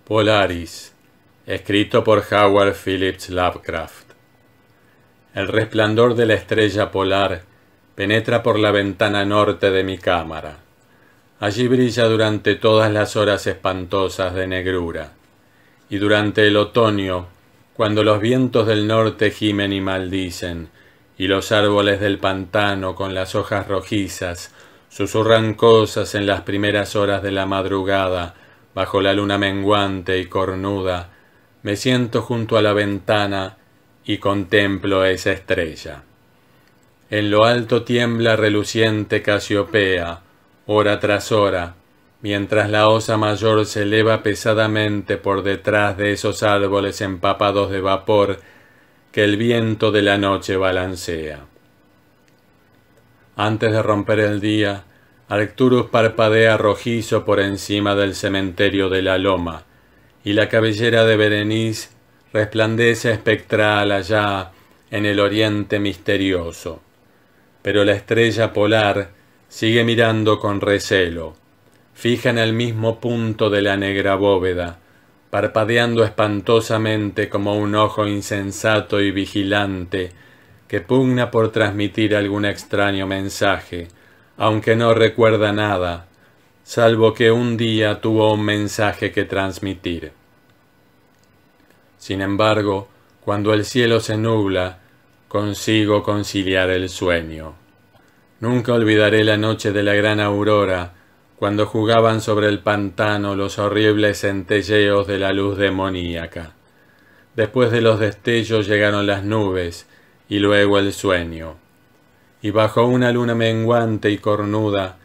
Polaris, escrito por Howard Phillips Lovecraft. El resplandor de la estrella polar penetra por la ventana norte de mi cámara. Allí brilla durante todas las horas espantosas de negrura. Y durante el otoño, cuando los vientos del norte gimen y maldicen, y los árboles del pantano con las hojas rojizas susurran cosas en las primeras horas de la madrugada, bajo la luna menguante y cornuda, me siento junto a la ventana y contemplo esa estrella. En lo alto tiembla reluciente Casiopea, hora tras hora, mientras la osa mayor se eleva pesadamente por detrás de esos árboles empapados de vapor que el viento de la noche balancea. Antes de romper el día, Arcturus parpadea rojizo por encima del cementerio de la loma, y la cabellera de Berenice resplandece espectral allá en el oriente misterioso. Pero la estrella polar sigue mirando con recelo, fija en el mismo punto de la negra bóveda, parpadeando espantosamente como un ojo insensato y vigilante que pugna por transmitir algún extraño mensaje, aunque no recuerda nada, salvo que un día tuvo un mensaje que transmitir. Sin embargo, cuando el cielo se nubla, consigo conciliar el sueño. Nunca olvidaré la noche de la gran aurora, cuando jugaban sobre el pantano los horribles centelleos de la luz demoníaca. Después de los destellos llegaron las nubes, y luego el sueño. Y bajo una luna menguante y cornuda,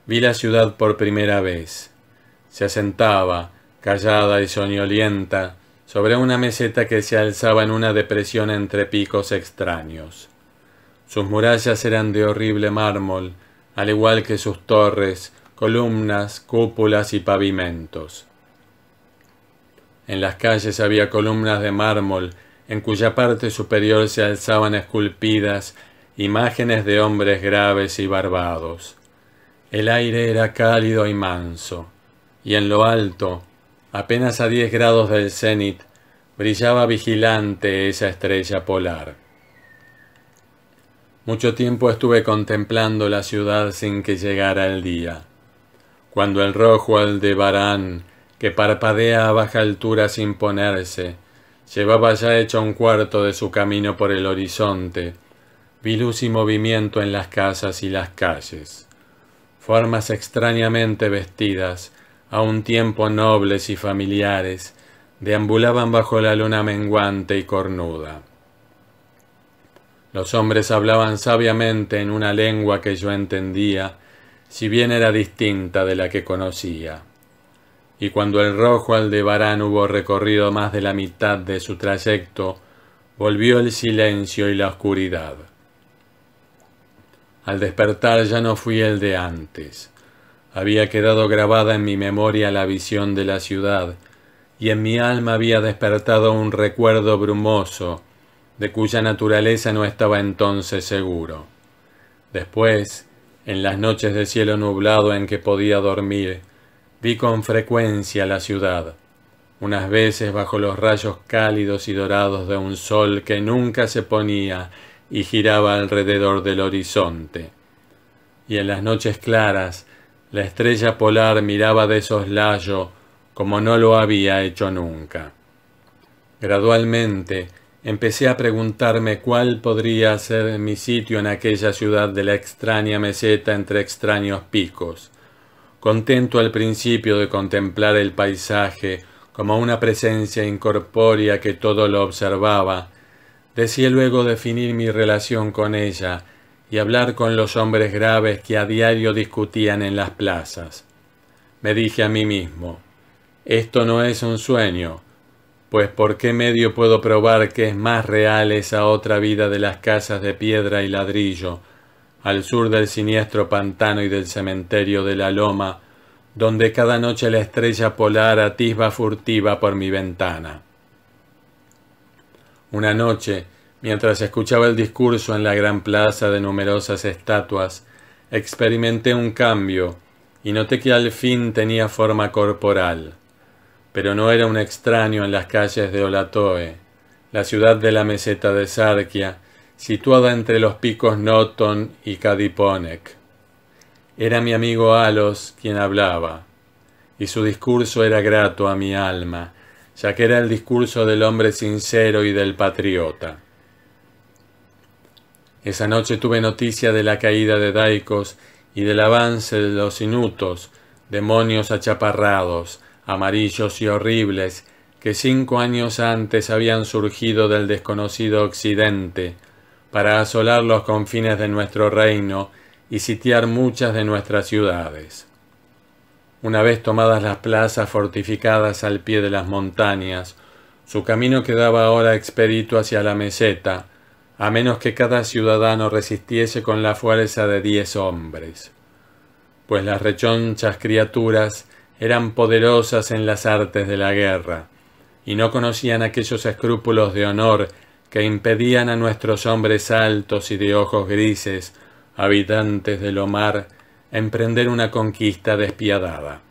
vi la ciudad por primera vez. Se asentaba, callada y soñolienta, sobre una meseta que se alzaba en una depresión entre picos extraños. Sus murallas eran de horrible mármol, al igual que sus torres, columnas, cúpulas y pavimentos. En las calles había columnas de mármol, en cuya parte superior se alzaban esculpidas imágenes de hombres graves y barbados. El aire era cálido y manso, y en lo alto, apenas a 10 grados del cenit, brillaba vigilante esa estrella polar. Mucho tiempo estuve contemplando la ciudad sin que llegara el día. Cuando el rojo Aldebarán, que parpadea a baja altura sin ponerse, llevaba ya hecho un cuarto de su camino por el horizonte, vi luz y movimiento en las casas y las calles. Formas extrañamente vestidas, a un tiempo nobles y familiares, deambulaban bajo la luna menguante y cornuda. Los hombres hablaban sabiamente en una lengua que yo entendía, si bien era distinta de la que conocía. Y cuando el rojo Aldebarán hubo recorrido más de la mitad de su trayecto, volvió el silencio y la oscuridad. Al despertar ya no fui el de antes. Había quedado grabada en mi memoria la visión de la ciudad, y en mi alma había despertado un recuerdo brumoso, de cuya naturaleza no estaba entonces seguro. Después, en las noches de cielo nublado en que podía dormir, vi con frecuencia la ciudad, unas veces bajo los rayos cálidos y dorados de un sol que nunca se ponía y giraba alrededor del horizonte. Y en las noches claras, la estrella polar miraba de soslayo como no lo había hecho nunca. Gradualmente, empecé a preguntarme cuál podría ser mi sitio en aquella ciudad de la extraña meseta entre extraños picos. Contento al principio de contemplar el paisaje como una presencia incorpórea que todo lo observaba, deseé luego definir mi relación con ella y hablar con los hombres graves que a diario discutían en las plazas. Me dije a mí mismo, esto no es un sueño, pues ¿por qué medio puedo probar que es más real esa otra vida de las casas de piedra y ladrillo, al sur del siniestro pantano y del cementerio de la loma, donde cada noche la estrella polar atisba furtiva por mi ventana? Una noche, mientras escuchaba el discurso en la gran plaza de numerosas estatuas, experimenté un cambio y noté que al fin tenía forma corporal. pero no era un extraño en las calles de Olatoe, la ciudad de la meseta de Sarkia, situada entre los picos Noton y Kadiponek. Era mi amigo Alos quien hablaba, y su discurso era grato a mi alma, ya que era el discurso del hombre sincero y del patriota. Esa noche tuve noticia de la caída de Daikos y del avance de los inutos, demonios achaparrados, amarillos y horribles, que 5 años antes habían surgido del desconocido occidente, para asolar los confines de nuestro reino y sitiar muchas de nuestras ciudades. Una vez tomadas las plazas fortificadas al pie de las montañas, su camino quedaba ahora expedito hacia la meseta, a menos que cada ciudadano resistiese con la fuerza de 10 hombres, pues las rechonchas criaturas eran poderosas en las artes de la guerra, y no conocían aquellos escrúpulos de honor que impedían a nuestros hombres altos y de ojos grises, habitantes del Omar, emprender una conquista despiadada.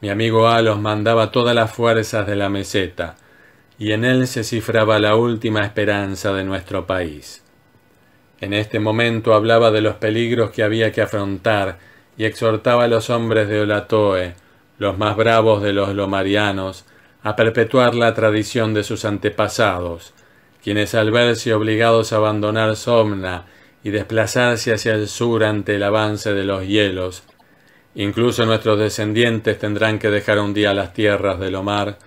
Mi amigo Alos mandaba todas las fuerzas de la meseta, y en él se cifraba la última esperanza de nuestro país. En este momento hablaba de los peligros que había que afrontar y exhortaba a los hombres de Olatoe, los más bravos de los lomarianos, a perpetuar la tradición de sus antepasados, quienes al verse obligados a abandonar Somna y desplazarse hacia el sur ante el avance de los hielos, incluso nuestros descendientes tendrán que dejar un día las tierras del Omar,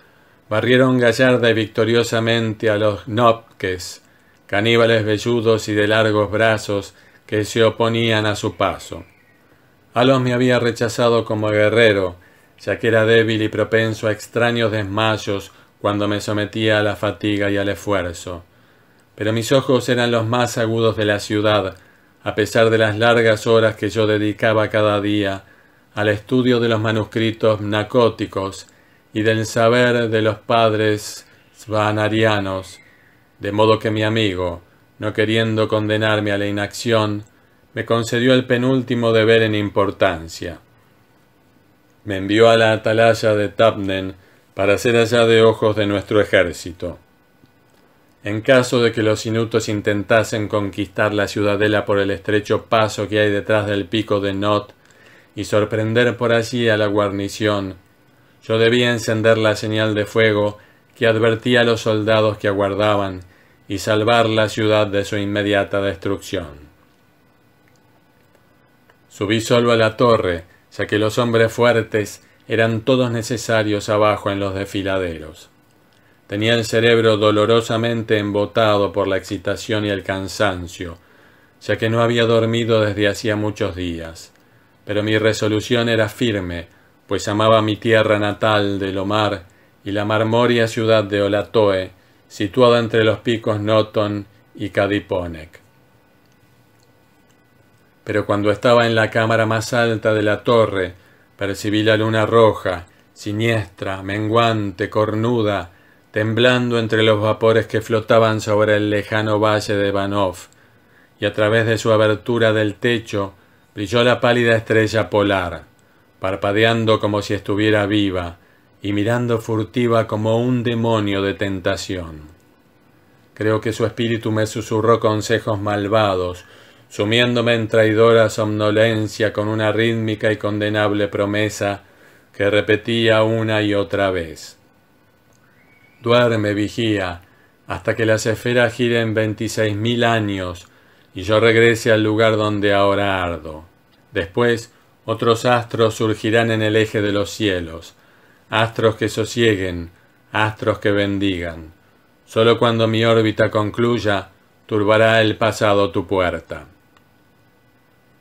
barrieron gallarda y victoriosamente a los Nopques, caníbales velludos y de largos brazos que se oponían a su paso. Alos me había rechazado como guerrero, ya que era débil y propenso a extraños desmayos cuando me sometía a la fatiga y al esfuerzo. Pero mis ojos eran los más agudos de la ciudad, a pesar de las largas horas que yo dedicaba cada día al estudio de los manuscritos mnacóticos y del saber de los padres svanarianos, de modo que mi amigo, no queriendo condenarme a la inacción, me concedió el penúltimo deber en importancia. Me envió a la atalaya de Tabnen para ser allá de ojos de nuestro ejército. En caso de que los inutos intentasen conquistar la ciudadela por el estrecho paso que hay detrás del pico de Not y sorprender por allí a la guarnición, yo debía encender la señal de fuego que advertía a los soldados que aguardaban y salvar la ciudad de su inmediata destrucción. Subí solo a la torre, ya que los hombres fuertes eran todos necesarios abajo en los desfiladeros. Tenía el cerebro dolorosamente embotado por la excitación y el cansancio, ya que no había dormido desde hacía muchos días, pero mi resolución era firme, pues amaba mi tierra natal del Omar y la marmórea ciudad de Olatoe, situada entre los picos Noton y Kadiponek. Pero cuando estaba en la cámara más alta de la torre, percibí la luna roja, siniestra, menguante, cornuda, temblando entre los vapores que flotaban sobre el lejano valle de Vanov, y a través de su abertura del techo brilló la pálida estrella polar, parpadeando como si estuviera viva y mirando furtiva como un demonio de tentación. Creo que su espíritu me susurró consejos malvados, sumiéndome en traidora somnolencia con una rítmica y condenable promesa que repetía una y otra vez. Duerme, vigía, hasta que las esferas giren 26.000 años y yo regrese al lugar donde ahora ardo. Después, otros astros surgirán en el eje de los cielos, astros que sosieguen, astros que bendigan. Solo cuando mi órbita concluya, turbará el pasado tu puerta.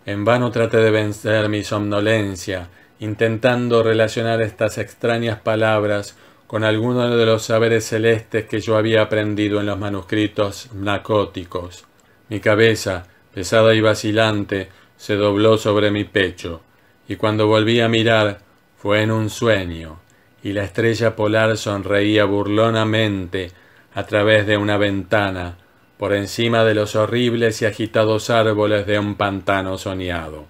En vano traté de vencer mi somnolencia, intentando relacionar estas extrañas palabras con alguno de los saberes celestes que yo había aprendido en los manuscritos mnacóticos. Mi cabeza, pesada y vacilante, se dobló sobre mi pecho, y cuando volví a mirar, fue en un sueño, y la estrella polar sonreía burlonamente a través de una ventana, por encima de los horribles y agitados árboles de un pantano soñado.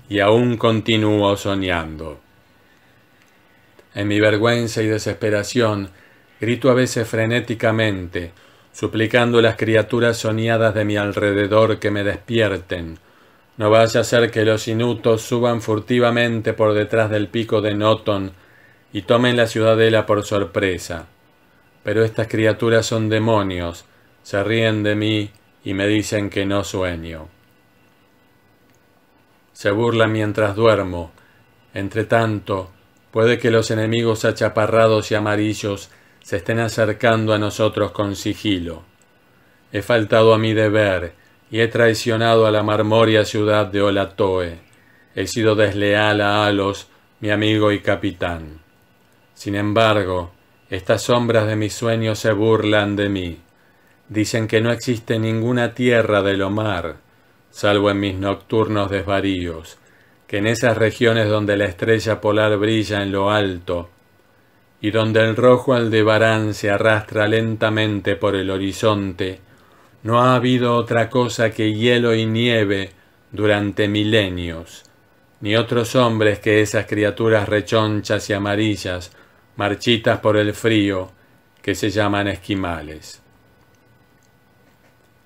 Y aún continúo soñando. En mi vergüenza y desesperación, grito a veces frenéticamente, suplicando a las criaturas soñadas de mi alrededor que me despierten. No vaya a ser que los inutos suban furtivamente por detrás del pico de Noton y tomen la ciudadela por sorpresa. Pero estas criaturas son demonios, se ríen de mí y me dicen que no sueño. Se burlan mientras duermo. Entretanto, puede que los enemigos achaparrados y amarillos se estén acercando a nosotros con sigilo. He faltado a mi deber y he traicionado a la marmórea ciudad de Olatoe. He sido desleal a Alos, mi amigo y capitán. Sin embargo, estas sombras de mis sueños se burlan de mí. Dicen que no existe ninguna tierra de lo mar, salvo en mis nocturnos desvaríos, que en esas regiones donde la estrella polar brilla en lo alto, y donde el rojo Aldebarán se arrastra lentamente por el horizonte, no ha habido otra cosa que hielo y nieve durante milenios, ni otros hombres que esas criaturas rechonchas y amarillas, marchitas por el frío, que se llaman esquimales.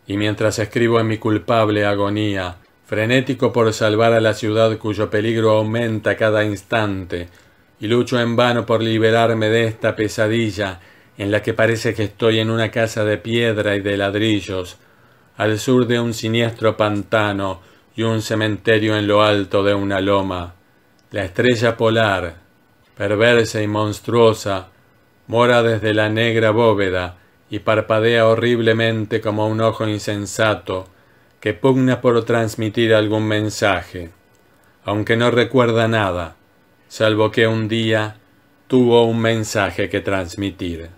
Y mientras escribo en mi culpable agonía, frenético por salvar a la ciudad cuyo peligro aumenta cada instante, y lucho en vano por liberarme de esta pesadilla en la que parece que estoy en una casa de piedra y de ladrillos, al sur de un siniestro pantano y un cementerio en lo alto de una loma, la estrella polar, perversa y monstruosa, mora desde la negra bóveda y parpadea horriblemente como un ojo insensato que pugna por transmitir algún mensaje, aunque no recuerda nada, salvo que un día tuvo un mensaje que transmitir.